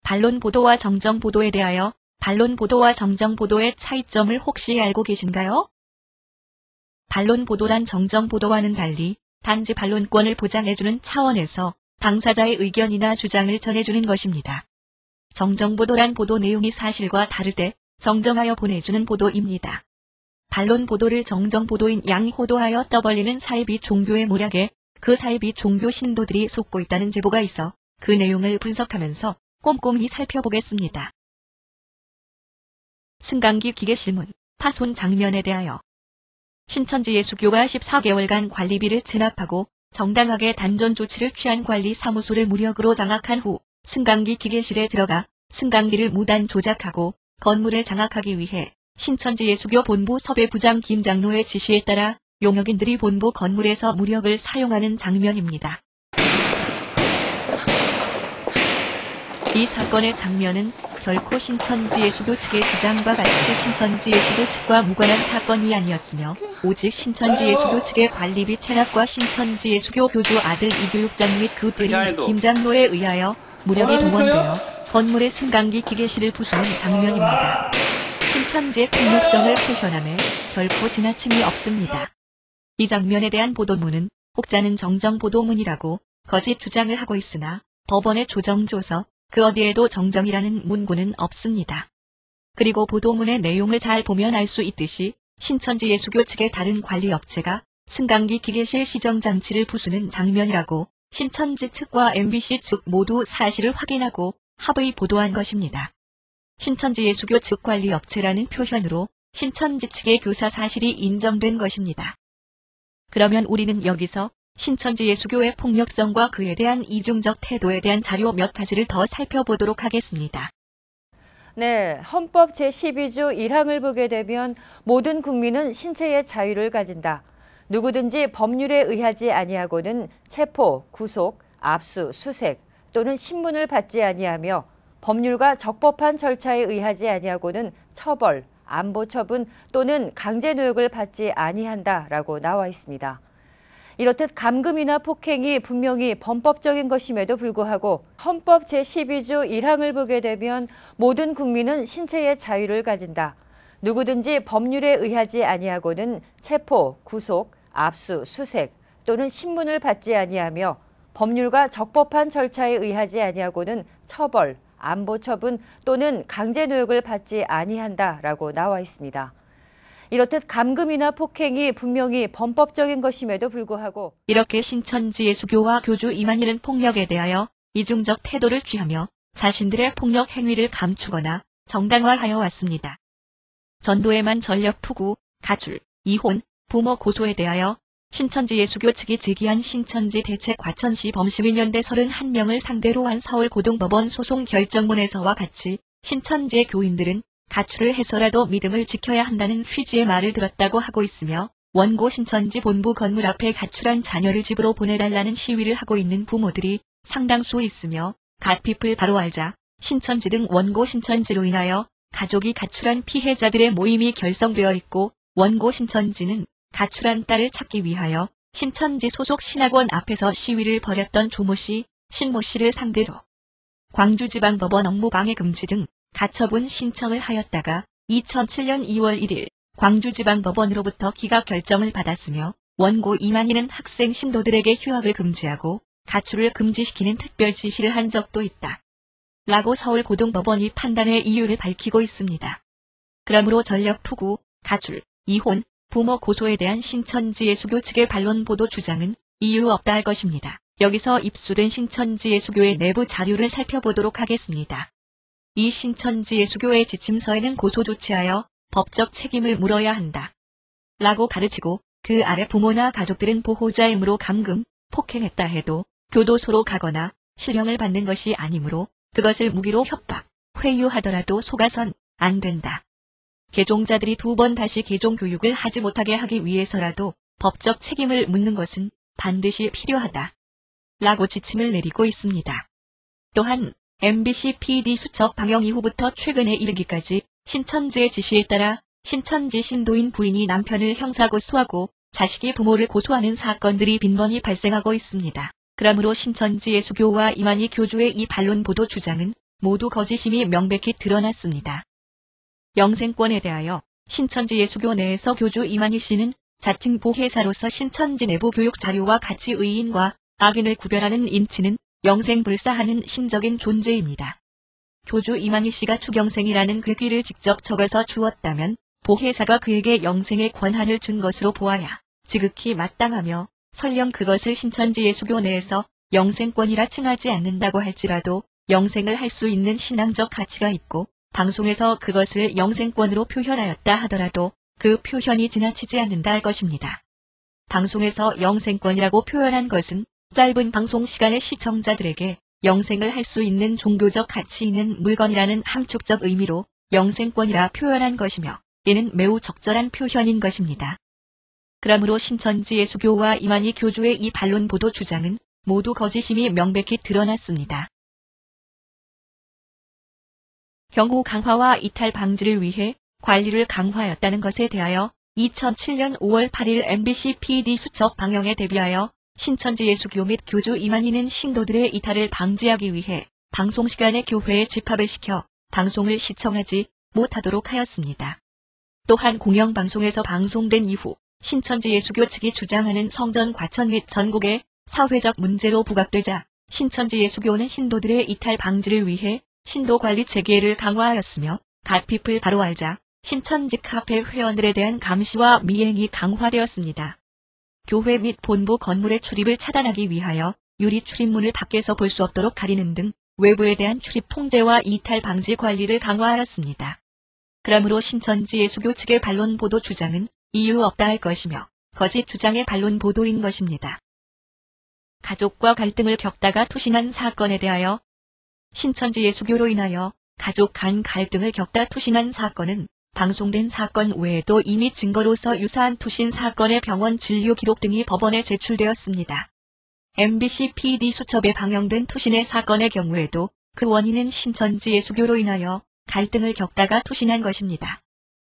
반론 보도와 정정 보도에 대하여 반론 보도와 정정 보도의 차이점을 혹시 알고 계신가요? 반론 보도란 정정 보도와는 달리 단지 반론권을 보장해주는 차원에서 당사자의 의견이나 주장을 전해주는 것입니다. 정정 보도란 보도 내용이 사실과 다를 때 정정하여 보내주는 보도입니다. 반론 보도를 정정 보도인 양이 호도하여 떠벌리는 사이비 종교의 모략에 그 사이비 종교 신도들이 속고 있다는 제보가 있어 그 내용을 분석하면서 꼼꼼히 살펴보겠습니다. 승강기 기계실문, 파손 장면에 대하여 신천지 예수교가 14개월간 관리비를 체납하고 정당하게 단전 조치를 취한 관리 사무소를 무력으로 장악한 후 승강기 기계실에 들어가 승강기를 무단 조작하고 건물을 장악하기 위해 신천지 예수교 본부 섭외부장 김장로의 지시에 따라 용역인들이 본부 건물에서 무력을 사용하는 장면입니다. 이 사건의 장면은 결코 신천지 예수교 측의 주장과 같이 신천지 예수교 측과 무관한 사건이 아니었으며 오직 신천지 예수교 측의 관리비 체납과 신천지 예수교 교주 아들 이교육장 및 그 대리 김장로에 의하여 무력이 동원되어 건물의 승강기 기계실을 부수는 장면입니다. 신천지의 폭력성을 표현함에 결코 지나침이 없습니다. 이 장면에 대한 보도문은 혹자는 정정 보도문이라고 거짓 주장을 하고 있으나 법원의 조정조서 그 어디에도 정정이라는 문구는 없습니다. 그리고 보도문의 내용을 잘 보면 알 수 있듯이 신천지 예수교 측의 다른 관리업체가 승강기 기계실 시정장치를 부수는 장면이라고 신천지 측과 MBC 측 모두 사실을 확인하고 합의 보도한 것입니다. 신천지 예수교 측 관리업체라는 표현으로 신천지 측의 교사 사실이 인정된 것입니다. 그러면 우리는 여기서 신천지 예수교의 폭력성과 그에 대한 이중적 태도에 대한 자료 몇 가지를 더 살펴보도록 하겠습니다. 네, 헌법 제12조 1항을 보게 되면 모든 국민은 신체의 자유를 가진다. 누구든지 법률에 의하지 아니하고는 체포, 구속, 압수, 수색 또는 신문을 받지 아니하며 법률과 적법한 절차에 의하지 아니하고는 처벌, 안보 처분 또는 강제 노역을 받지 아니한다라고 나와 있습니다. 이렇듯 감금이나 폭행이 분명히 범법적인 것임에도 불구하고 헌법 제12조 1항을 보게 되면 모든 국민은 신체의 자유를 가진다. 누구든지 법률에 의하지 아니하고는 체포, 구속, 압수, 수색 또는 신문을 받지 아니하며 법률과 적법한 절차에 의하지 아니하고는 처벌, 안보 처분 또는 강제 노역을 받지 아니한다라고 나와 있습니다. 이렇듯 감금이나 폭행이 분명히 범법적인 것임에도 불구하고 이렇게 신천지 예수교와 교주 이만희는 폭력에 대하여 이중적 태도를 취하며 자신들의 폭력 행위를 감추거나 정당화하여 왔습니다. 전도에만 전력 투구, 가출, 이혼, 부모 고소에 대하여 신천지 예수교 측이 제기한 신천지 대책 과천시 범시민연대 31명을 상대로 한 서울고등법원 소송 결정문에서와 같이 신천지의 교인들은 가출을 해서라도 믿음을 지켜야 한다는 취지의 말을 들었다고 하고 있으며 원고 신천지 본부 건물 앞에 가출한 자녀를 집으로 보내달라는 시위를 하고 있는 부모들이 상당수 있으며 갓핍을 바로 알자 신천지 등 원고 신천지로 인하여 가족이 가출한 피해자들의 모임이 결성되어 있고 원고 신천지는 가출한 딸을 찾기 위하여 신천지 소속 신학원 앞에서 시위를 벌였던 조모 씨, 신모 씨를 상대로 광주지방법원 업무방해 금지 등 가처분 신청을 하였다가 2007년 2월 1일 광주지방법원으로부터 기각 결정을 받았으며 원고 이만희는 학생 신도들에게 휴학을 금지하고 가출을 금지시키는 특별 지시를 한 적도 있다. 라고 서울고등법원이 판단의 이유를 밝히고 있습니다. 그러므로 전력 투구, 가출, 이혼, 부모 고소에 대한 신천지 예수교 측의 반론 보도 주장은 이유 없다 할 것입니다. 여기서 입수된 신천지 예수교의 내부 자료를 살펴보도록 하겠습니다. 이 신천지 예수교의 지침서에는 고소 조치하여 법적 책임을 물어야 한다. 라고 가르치고 그 아래 부모나 가족들은 보호자의 의무로 감금, 폭행했다 해도 교도소로 가거나 실형을 받는 것이 아니므로 그것을 무기로 협박, 회유하더라도 속아선 안 된다. 개종자들이 2번 다시 개종 교육을 하지 못하게 하기 위해서라도 법적 책임을 묻는 것은 반드시 필요하다. 라고 지침을 내리고 있습니다. 또한 MBC PD 수첩 방영 이후부터 최근에 이르기까지 신천지의 지시에 따라 신천지 신도인 부인이 남편을 형사고소하고 자식이 부모를 고소하는 사건들이 빈번히 발생하고 있습니다. 그러므로 신천지 예수교와 이만희 교주의 이 반론 보도 주장은 모두 거짓임이 명백히 드러났습니다. 영생권에 대하여 신천지 예수교 내에서 교주 이만희 씨는 자칭 보혜사로서 신천지 내부 교육 자료와 같이 의인과 악인을 구별하는 인치는 영생불사하는 신적인 존재입니다. 교주 이만희 씨가 추경생이라는 글귀를 직접 적어서 주었다면 보혜사가 그에게 영생의 권한을 준 것으로 보아야 지극히 마땅하며, 설령 그것을 신천지 예수교 내에서 영생권이라 칭하지 않는다고 할지라도 영생을 할 수 있는 신앙적 가치가 있고, 방송에서 그것을 영생권으로 표현하였다 하더라도 그 표현이 지나치지 않는다 할 것입니다. 방송에서 영생권이라고 표현한 것은 짧은 방송 시간의 시청자들에게 영생을 할 수 있는 종교적 가치 있는 물건이라는 함축적 의미로 영생권이라 표현한 것이며, 이는 매우 적절한 표현인 것입니다. 그러므로 신천지 예수교와 이만희 교주의 이 반론 보도 주장은 모두 거짓임이 명백히 드러났습니다. 경호 강화와 이탈 방지를 위해 관리를 강화하였다는 것에 대하여 2007년 5월 8일 MBC PD 수첩 방영에 대비하여 신천지 예수교 및 교주 이만희는 신도들의 이탈을 방지하기 위해 방송시간에 교회에 집합을 시켜 방송을 시청하지 못하도록 하였습니다. 또한 공영방송에서 방송된 이후 신천지 예수교 측이 주장하는 성전 과천 및 전국의 사회적 문제로 부각되자 신천지 예수교는 신도들의 이탈 방지를 위해 신도 관리 체계를 강화하였으며, 갓핍을 바로 알자 신천지 카페 회원들에 대한 감시와 미행이 강화되었습니다. 교회 및 본부 건물의 출입을 차단하기 위하여 유리 출입문을 밖에서 볼 수 없도록 가리는 등 외부에 대한 출입 통제와 이탈 방지 관리를 강화하였습니다. 그러므로 신천지 예수교 측의 반론 보도 주장은 이유 없다 할 것이며 거짓 주장의 반론 보도인 것입니다. 가족과 갈등을 겪다가 투신한 사건에 대하여 신천지 예수교로 인하여 가족 간 갈등을 겪다 투신한 사건은 방송된 사건 외에도 이미 증거로서 유사한 투신 사건의 병원 진료 기록 등이 법원에 제출되었습니다. MBC PD 수첩에 방영된 투신의 사건의 경우에도 그 원인은 신천지 예수교로 인하여 갈등을 겪다가 투신한 것입니다.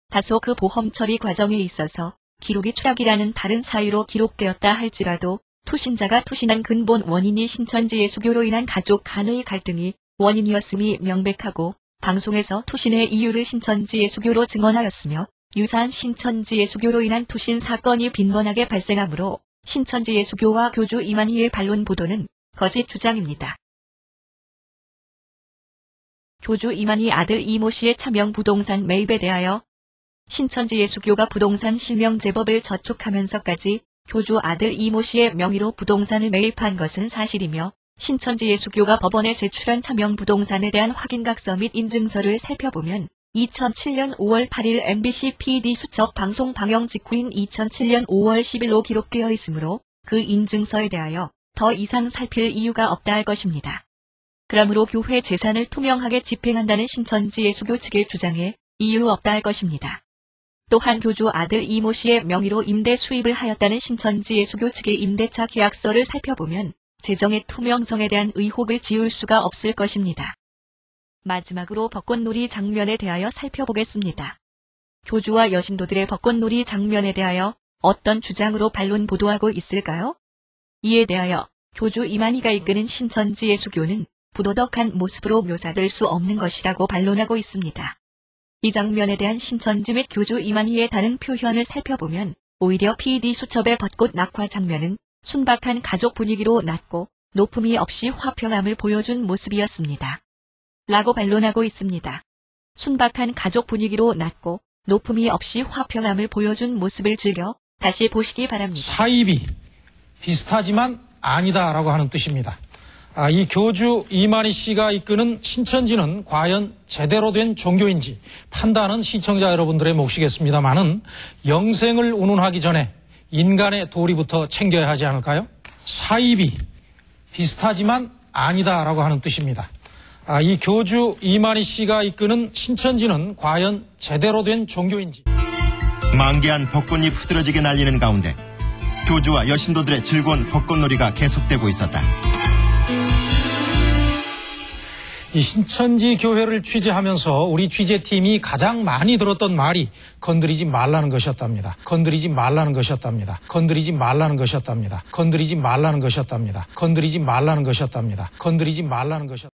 다소 그 보험 처리 과정에 있어서 기록이 추락이라는 다른 사유로 기록되었다 할지라도 투신자가 투신한 근본 원인이 신천지 예수교로 인한 가족 간의 갈등이 원인이었음이 명백하고, 방송에서 투신의 이유를 신천지 예수교로 증언하였으며, 유사한 신천지 예수교로 인한 투신 사건이 빈번하게 발생하므로 신천지 예수교와 교주 이만희의 반론 보도는 거짓 주장입니다. 교주 이만희 아들 이모 씨의 차명 부동산 매입에 대하여 신천지 예수교가 부동산 실명 제법을 저촉하면서까지 교주 아들 이모 씨의 명의로 부동산을 매입한 것은 사실이며, 신천지 예수교가 법원에 제출한 차명 부동산에 대한 확인각서 및 인증서를 살펴보면 2007년 5월 8일 MBC PD 수첩 방송 방영 직후인 2007년 5월 10일로 기록되어 있으므로 그 인증서에 대하여 더 이상 살필 이유가 없다 할 것입니다. 그러므로 교회 재산을 투명하게 집행한다는 신천지 예수교 측의 주장에 이유 없다 할 것입니다. 또한 교주 아들 이모 씨의 명의로 임대 수입을 하였다는 신천지 예수교 측의 임대차 계약서를 살펴보면 재정의 투명성에 대한 의혹을 지울 수가 없을 것입니다. 마지막으로 벚꽃놀이 장면에 대하여 살펴보겠습니다. 교주와 여신도들의 벚꽃놀이 장면에 대하여 어떤 주장으로 반론 보도하고 있을까요? 이에 대하여 교주 이만희가 이끄는 신천지 예수교는 부도덕한 모습으로 묘사될 수 없는 것이라고 반론하고 있습니다. 이 장면에 대한 신천지 및 교주 이만희의 다른 표현을 살펴보면 오히려 PD 수첩의 벚꽃 낙화 장면은 순박한 가족 분위기로 낮고 높음이 없이 화평함을 보여준 모습이었습니다. 라고 반론하고 있습니다. 순박한 가족 분위기로 낮고 높음이 없이 화평함을 보여준 모습을 즐겨 다시 보시기 바랍니다. 사입이 비슷하지만 아니다라고 하는 뜻입니다. 이 교주 이만희 씨가 이끄는 신천지는 과연 제대로 된 종교인지 판단은 시청자 여러분들의 몫이겠습니다만은 영생을 운운하기 전에 인간의 도리부터 챙겨야 하지 않을까요? 사입이 비슷하지만 아니다라고 하는 뜻입니다. 이 교주 이만희 씨가 이끄는 신천지는 과연 제대로 된 종교인지. 만개한 벚꽃잎 흐드러지게 날리는 가운데 교주와 여신도들의 즐거운 벚꽃놀이가 계속되고 있었다. 이 신천지 교회를 취재하면서 우리 취재팀이 가장 많이 들었던 말이 건드리지 말라는 것이었답니다. 건드리지 말라는 것이었답니다. 건드리지 말라는 것이었답니다. 건드리지 말라는 것이었답니다. 건드리지 말라는 것이었답니다. 건드리지 말라는 것이었답니다.